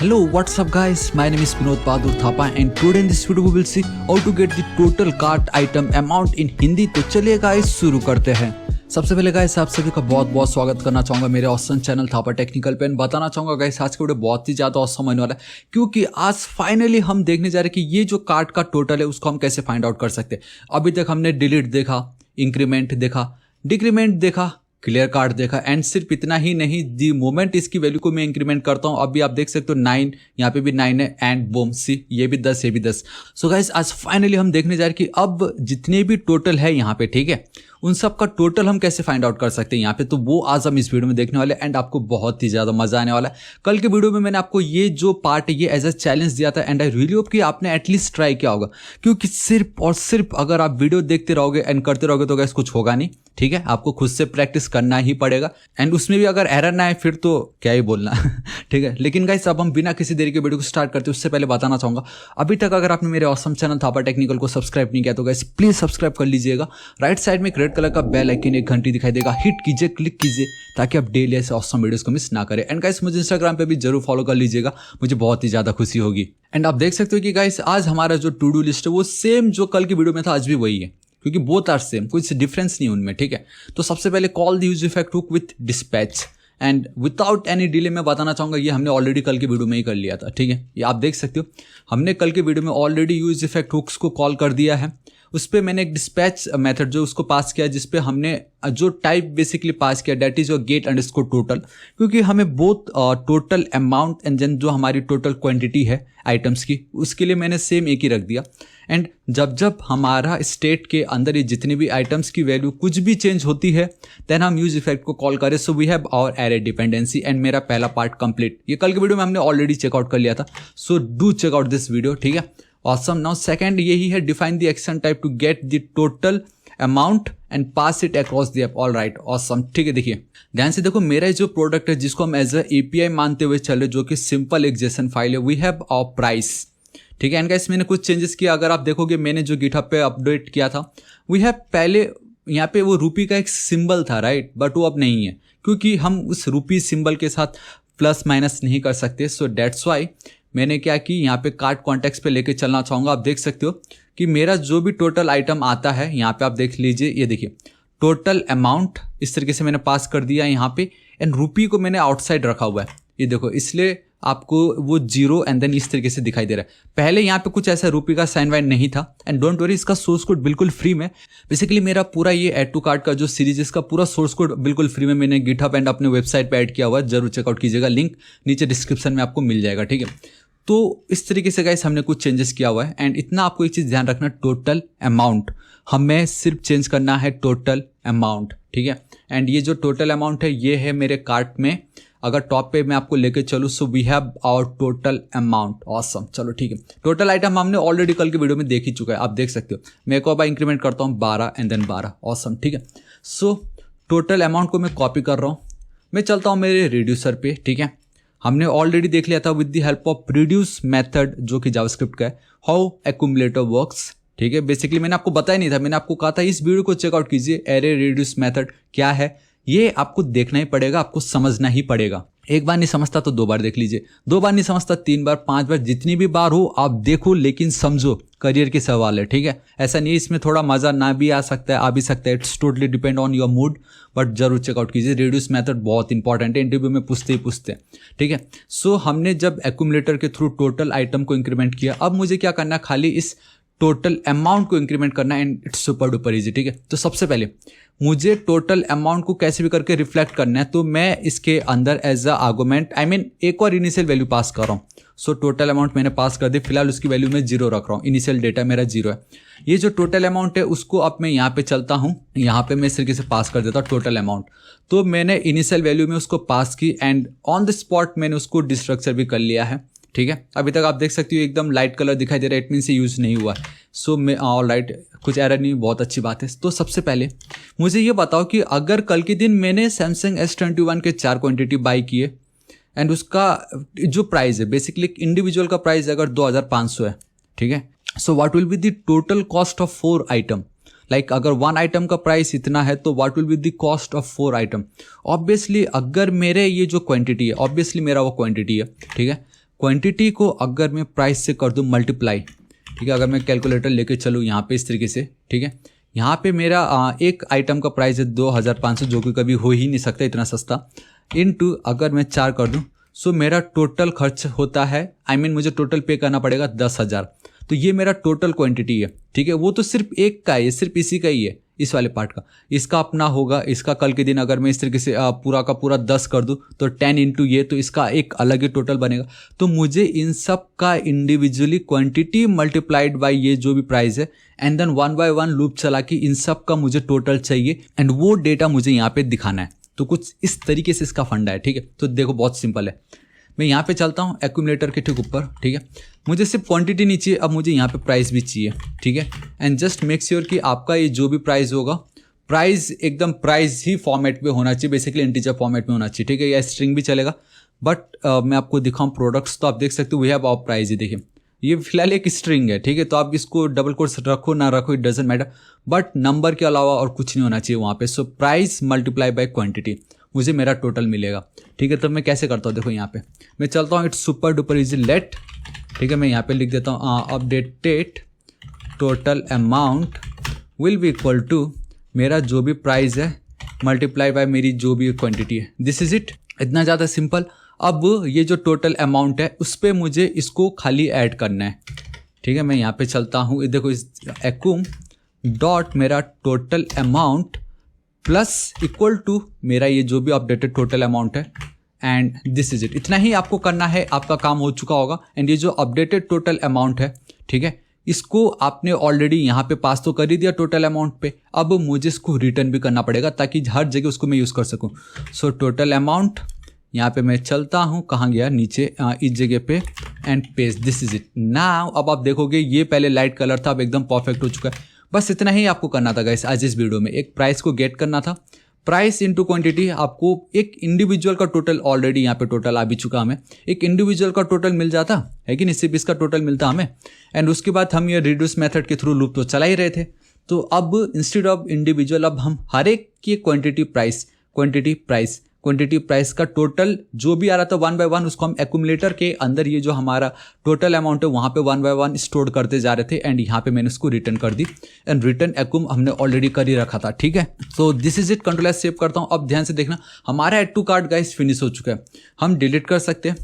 Hello, what's up guys? My name is Vinod Bahadur Thapa and today in this video we will see how to get the total cart item amount in Hindi। तो चलिए guys शुरू करते हैं। सबसे पहले guys आप सभी का बहुत बहुत स्वागत करना चाहूँगा मेरे ऑसम चैनल थापा टेक्निकल पे। बताना चाहूँगा गाइस आज की वीडियो बहुत ही ज़्यादा ऑसम होने वाला है क्योंकि आज फाइनली हम देखने जा रहे हैं कि ये जो कार्ट का टोटल है उसको हम कैसे फाइंड आउट कर सकते हैं। अभी तक हमने डिलीट देखा, इंक्रीमेंट देखा, डिक्रीमेंट देखा, क्लियर कार्ड देखा एंड सिर्फ इतना ही नहीं, दी मोमेंट इसकी वैल्यू को मैं इंक्रीमेंट करता हूँ अभी आप देख सकते हो 9, यहाँ पे भी 9 है एंड बूम सी ये भी 10, ये भी 10। सो गाइस आज फाइनली हम देखने जा रहे हैं कि अब जितने भी टोटल है यहाँ पे, ठीक है, उन सब का टोटल हम कैसे फाइंड आउट कर सकते हैं यहाँ पे। तो वो आज हम इस वीडियो में देखने वाले एंड आपको बहुत ही ज़्यादा मजा आने वाला है। कल के वीडियो में मैंने आपको ये जो पार्ट है ये एज अ चैलेंज दिया था एंड आई रियली होप कि आपने एटलीस्ट ट्राई किया होगा क्योंकि सिर्फ और सिर्फ अगर आप वीडियो देखते रहोगे एंड करते रहोगे तो गाइस कुछ होगा नहीं, ठीक है। आपको खुद से प्रैक्टिस करना ही पड़ेगा एंड उसमें भी अगर एरर ना आए फिर तो क्या ही बोलना ठीक है। लेकिन गाइस अब हम बिना किसी देरी के वीडियो को स्टार्ट करते हैं उससे पहले बताना चाहूँगा अभी तक अगर आपने मेरे ऑसम चैनल थापा टेक्निकल को सब्सक्राइब नहीं किया तो गाइस प्लीज सब्सक्राइब कर लीजिएगा। राइट साइड में एक रेड कलर का बेल आइकन, एक घंटी दिखाई देगा, हिट कीजिए, क्लिक कीजिए ताकि आप डेली ऐसे ऑसम वीडियोस को मिस ना करें। एंड गाइस मुझे इंस्टाग्राम पे भी जरूर फॉलो कर लीजिएगा, मुझे बहुत ही ज़्यादा खुशी होगी। एंड आप देख सकते हो कि गाइस आज हमारा जो टू डू लिस्ट है वो सेम जो कल की वीडियो में था आज भी वही है क्योंकि बोथ आर सेम, कुछ डिफरेंस नहीं उनमें, ठीक है। तो सबसे पहले call the use effect hook with dispatch and without any delay मैं बताना चाहूँगा ये हमने ऑलरेडी कल की वीडियो में ही कर लिया था, ठीक है। ये आप देख सकते हो हमने कल के वीडियो में ऑलरेडी यूज इफेक्ट हुक्स को कॉल कर दिया है। उस पर मैंने एक डिस्पैच मेथड जो उसको पास किया जिसपे हमने जो टाइप बेसिकली पास किया that is your get underscore total, क्योंकि हमें both total amount and then जो हमारी टोटल क्वांटिटी है आइटम्स की उसके लिए मैंने सेम एक ही रख दिया। एंड जब जब हमारा स्टेट के अंदर ये जितनी भी आइटम्स की वैल्यू कुछ भी चेंज होती है देन हम यूज इफेक्ट को कॉल करें। So we have our array dependency and मेरा पहला पार्ट कंप्लीट। ये कल के वीडियो में हमने ऑलरेडी चेकआउट कर लिया था, so do checkout this video, ठीक है। ऑसम। नाउ सेकंड यही है define the action type to get the total amount and pass it across the app. All right, awesome, ठीक है। देखिए ध्यान से देखो मेरा जो प्रोडक्ट है जिसको हम एज अ एपीआई मानते हुए चले जो कि सिंपल एक जेसन फाइल है, वी हैव आवर प्राइस, ठीक है। एंड गाइस मैंने कुछ चेंजेस किया, अगर आप देखोगे मैंने जो गिटहब पे अपडेट किया था वी हैव पहले यहाँ पे वो रूपी का एक सिंबल था, राइट, बट वो अब नहीं है क्योंकि हम उस रूपी सिंबल के साथ प्लस माइनस नहीं कर सकते। सो डेट्स वाई मैंने क्या कि यहाँ पे कार्ड कॉन्टेक्स्ट पे लेके चलना चाहूँगा। आप देख सकते हो कि मेरा जो भी टोटल आइटम आता है यहाँ पे आप देख लीजिए, ये देखिए टोटल अमाउंट इस तरीके से मैंने पास कर दिया यहाँ पे एंड रूपी को मैंने आउटसाइड रखा हुआ है, ये देखो, इसलिए आपको वो जीरो एंड देन इस तरीके से दिखाई दे रहा है। पहले यहाँ पे कुछ ऐसा रूपी का साइन वाइन नहीं था एंड डोंट वरी इसका सोर्स कोड बिल्कुल फ्री में। बेसिकली मेरा पूरा ये ऐड टू कार्ट का जो सीरीज इसका पूरा सोर्स कोड बिल्कुल फ्री में मैंने गिटहब एंड अपने वेबसाइट पे ऐड किया हुआ है, जरूर चेकआउट कीजिएगा, लिंक नीचे डिस्क्रिप्शन में आपको मिल जाएगा, ठीक है। तो इस तरीके से गाइस हमने कुछ चेंजेस किया हुआ है एंड इतना आपको एक चीज़ ध्यान रखना, टोटल अमाउंट हमें सिर्फ चेंज करना है टोटल अमाउंट, ठीक है। एंड ये जो टोटल अमाउंट है ये है मेरे कार्ट में, अगर टॉप पे मैं आपको लेके चलूँ so we have our total amount. Awesome, चलो ठीक है। टोटल आइटम हमने ऑलरेडी कल के वीडियो में देख ही चुका है, आप देख सकते हो। मैं एक बार इंक्रीमेंट करता हूँ 12 एंड देन 12। ऑसम, ठीक है। सो टोटल अमाउंट को मैं कॉपी कर रहा हूँ, मैं चलता हूँ मेरे रिड्यूसर पे, ठीक है। हमने ऑलरेडी देख लिया था with the help of reduce method जो कि जावास्क्रिप्ट का है, हाउ एक्यूमुलेटर वर्क्स, ठीक है। बेसिकली मैंने आपको बताया नहीं था, मैंने आपको कहा था इस वीडियो को चेकआउट कीजिए, एरे रिड्यूस मेथड क्या है ये आपको देखना ही पड़ेगा, आपको समझना ही पड़ेगा। एक बार नहीं समझता तो 2 बार देख लीजिए, 2 बार नहीं समझता 3 बार, 5 बार, जितनी भी बार हो आप देखो, लेकिन समझो, करियर की सवाल है, ठीक है। ऐसा नहीं इसमें थोड़ा मजा ना भी आ सकता है, आ भी सकता है, it's totally depend on your mood, but जरूर चेकआउट कीजिए। रिड्यूस मेथड बहुत इंपॉर्टेंट है, इंटरव्यू में पूछते ही पूछते हैं, ठीक है। सो हमने जब एक्यूमुलेटर के थ्रू टोटल आइटम को इंक्रीमेंट किया, अब मुझे क्या करना है, खाली इस टोटल अमाउंट को इंक्रीमेंट करना and it's super duper easy, ठीक है। तो सबसे पहले मुझे टोटल अमाउंट को कैसे भी करके रिफ्लेक्ट करना है, तो मैं इसके अंदर एज अ आर्गुमेंट एक और इनिशियल वैल्यू पास कर रहा हूँ। सो टोटल अमाउंट मैंने पास कर दी, फिलहाल उसकी वैल्यू मैं 0 रख रहा हूँ, इनिशियल डेटा मेरा 0 है। ये जो टोटल अमाउंट है उसको अब मैं यहाँ पे चलता हूँ, यहाँ पे मैं इस तरीके से पास कर देता हूँ टोटल अमाउंट। तो मैंने इनिशियल वैल्यू में उसको पास की एंड ऑन द स्पॉट मैंने उसको डिस्ट्रक्चर भी कर लिया है, ठीक है। अभी तक आप देख सकते हो एकदम लाइट कलर दिखाई दे रहा है, इट मीन्स यूज नहीं हुआ है। सो मैं ऑल राइट, कुछ एरर नहीं, बहुत अच्छी बात है। तो सबसे पहले मुझे ये बताओ कि अगर कल के दिन मैंने सैमसंग S21 के 4 क्वांटिटी बाई किए एंड उसका जो प्राइस है बेसिकली इंडिविजुअल का प्राइस अगर 2500 है, ठीक है। So what will be the total cost of 4 item, like अगर 1 आइटम का प्राइस इतना है तो what will be the cost of 4 item. Obviously अगर मेरे ये जो क्वांटिटी है, ऑब्वियसली मेरा वो क्वांटिटी है, ठीक है। क्वांटिटी को अगर मैं प्राइस से कर दूं मल्टीप्लाई, ठीक है, अगर मैं कैलकुलेटर लेके चलूँ यहाँ पे इस तरीके से, ठीक है, यहाँ पे मेरा एक आइटम का प्राइस है 2500, जो कि कभी हो ही नहीं सकता इतना सस्ता, इनटू अगर मैं 4 कर दूं, सो मेरा टोटल खर्च होता है, मुझे टोटल पे करना पड़ेगा 10,000। तो ये मेरा टोटल क्वांटिटी है, ठीक है। वो तो सिर्फ एक का है, सिर्फ इसी का ही है, इस वाले पार्ट का। इसका अपना होगा, इसका कल के दिन अगर मैं इस तरीके से पूरा का पूरा 10 कर दूं तो 10 इंटू ये, तो इसका एक अलग ही टोटल बनेगा। तो मुझे इन सब का इंडिविजुअली क्वांटिटी मल्टीप्लाइड बाय ये जो भी प्राइस है, एंड देन 1 बाय 1 लूप चला के इन सब का मुझे टोटल चाहिए, एंड वो डेटा मुझे यहाँ पे दिखाना है। तो कुछ इस तरीके से इसका फंडा है, ठीक है। तो देखो बहुत सिंपल है, मैं यहाँ पे चलता हूँ एक्यूमुलेटर के ठीक ऊपर, ठीक है। मुझे सिर्फ क्वांटिटी नहीं चाहिए, अब मुझे यहाँ पे प्राइस भी चाहिए, ठीक है। एंड जस्ट मेक श्योर कि आपका ये जो भी प्राइस होगा, प्राइस एकदम प्राइस ही फॉर्मेट में होना चाहिए, बेसिकली इंटीजर फॉर्मेट में होना चाहिए, ठीक है। या स्ट्रिंग भी चलेगा, बट मैं आपको दिखाऊँ प्रोडक्ट्स, तो आप देख सकते हो वी हैव आवर प्राइस। ही देखिए, ये फिलहाल एक स्ट्रिंग है, ठीक है। तो आप इसको डबल कोट्स रखो ना रखो, it doesn't matter, but number के अलावा और कुछ नहीं होना चाहिए वहाँ पे। So price multiply by quantity, मुझे मेरा टोटल मिलेगा, ठीक है। तो मैं कैसे करता हूँ, देखो यहाँ पे मैं चलता हूँ, it's super duper easy, let, ठीक है। मैं यहाँ पे लिख देता हूँ updated total amount will be equal to मेरा जो भी प्राइस है मल्टीप्लाई बाय मेरी जो भी क्वांटिटी है। दिस इज इट, इतना ज़्यादा सिंपल। अब ये जो टोटल अमाउंट है उस पर मुझे इसको खाली ऐड करना है, ठीक है। मैं यहाँ पे चलता हूँ, देखो इस एक्यूम डॉट मेरा total amount plus equal to मेरा ये जो भी अपडेटेड टोटल अमाउंट है, एंड दिस इज इट। इतना ही आपको करना है, आपका काम हो चुका होगा। एंड ये जो अपडेटेड टोटल अमाउंट है, ठीक है, इसको आपने ऑलरेडी यहाँ पे पास तो कर ही दिया टोटल अमाउंट पे, अब मुझे इसको रिटर्न भी करना पड़ेगा ताकि हर जगह उसको मैं यूज़ कर सकूँ। सो टोटल अमाउंट, यहाँ पे मैं चलता हूँ, कहाँ गया, नीचे इस जगह पे, and paste, this is it. Now अब आप देखोगे ये पहले लाइट कलर था, अब एकदम परफेक्ट हो चुका है। बस इतना ही आपको करना था गाइस आज इस वीडियो में, एक प्राइस को गेट करना था, प्राइस इंटू क्वांटिटी। आपको एक इंडिविजुअल का टोटल ऑलरेडी यहाँ पे टोटल आ भी चुका, हमें एक इंडिविजुअल का टोटल मिल जाता है कि नहीं, सिर्फ इसका टोटल मिलता हमें। एंड उसके बाद हम ये रिड्यूस मेथड के थ्रू लूप तो चला ही रहे थे। तो अब इंस्टेड ऑफ इंडिविजुअल, अब हम हर एक की quantity price, quantity price, quantity price का टोटल जो भी आ रहा था 1 बाय 1, उसको हम एक्यूमुलेटर के अंदर ये जो हमारा टोटल अमाउंट है वहाँ पे 1 बाय 1 स्टोर करते जा रहे थे। एंड यहाँ पे मैंने उसको रिटर्न कर दी, एंड रिटर्न एक्यूम हमने ऑलरेडी कर ही रखा था, ठीक है। तो this is it, control S save करता हूँ। अब ध्यान से देखना, हमारा add to cart guys finish हो चुका है। हम डिलीट कर सकते हैं,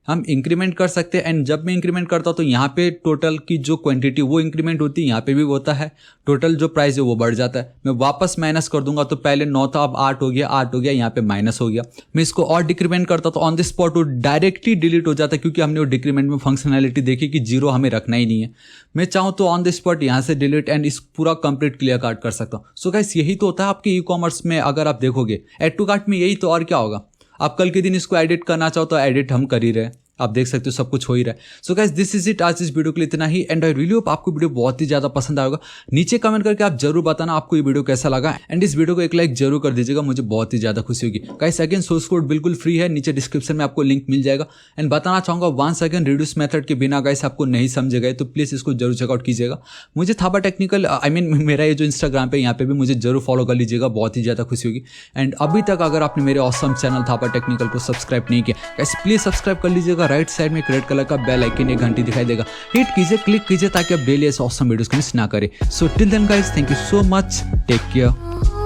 हम इंक्रीमेंट कर सकते हैं। एंड जब मैं इंक्रीमेंट करता हूँ तो यहाँ पे टोटल की जो क्वांटिटी वो इंक्रीमेंट होती है, यहाँ पे भी होता है, टोटल जो प्राइस है वो बढ़ जाता है। मैं वापस माइनस कर दूंगा, तो पहले 9 था, अब 8 हो गया, 8 हो गया, यहाँ पे माइनस हो गया। मैं इसको और डिक्रीमेंट करता तो ऑन द स्पॉट वो डायरेक्टली डिलीट हो जाता, क्योंकि हमने वो डिक्रीमेंट में फंक्शनैलिटी देखी कि 0 हमें रखना ही नहीं है। मैं चाहूँ तो ऑन द स्पॉट यहाँ से डिलीट, एंड इस पूरा कंप्लीट क्लियर कार्ट कर सकता हूँ। सो गाइस यही तो होता है आपके ई कॉमर्स में, अगर आप देखोगे एड टू कार्ट में, यही तो, और क्या होगा। आप कल के दिन इसको एडिट करना चाहो तो एडिट हम कर ही रहे, आप देख सकते हो सब कुछ हो ही रहा है। So guys this is it, आज इस वीडियो के लिए इतना ही। एंड आई रियली होप आपको वीडियो बहुत ही ज़्यादा पसंद आएगा। नीचे कमेंट करके आप जरूर बताना आपको ये वीडियो कैसा लगा, एंड इस वीडियो को एक लाइक जरूर कर दीजिएगा, मुझे बहुत ही ज़्यादा खुशी होगी। गाइस अगेन सोर्स कोड बिल्कुल फ्री है, नीचे डिस्क्रिप्शन में आपको लिंक मिल जाएगा। एंड बताना चाहूँगा वंस अगेन, रिड्यूस मेथड के बिना गाइस आपको नहीं समझे गए तो प्लीज़ इसको जरूर चेकआउट कीजिएगा। मुझे थापा टेक्निकल मेरा ये जो इंस्टाग्राम पे यहाँ पे भी मुझे जरूर फॉलो कर लीजिएगा, बहुत ही ज़्यादा खुशी होगी। एंड अभी तक अगर आपने मेरे ऑसम चैनल थापा टेक्निकल को सब्सक्राइब नहीं किया गाइस, प्लीज़ सब्सक्राइब कर लीजिएगा। राइट साइड में रेड कलर का बेल आइकन, एक घंटी दिखाई देगा, हिट कीजिए, क्लिक कीजिए, ताकि आप डेली ऐसे ऑसम वीडियोस को मिस ना करें। So till then guys, thank you so much, take care.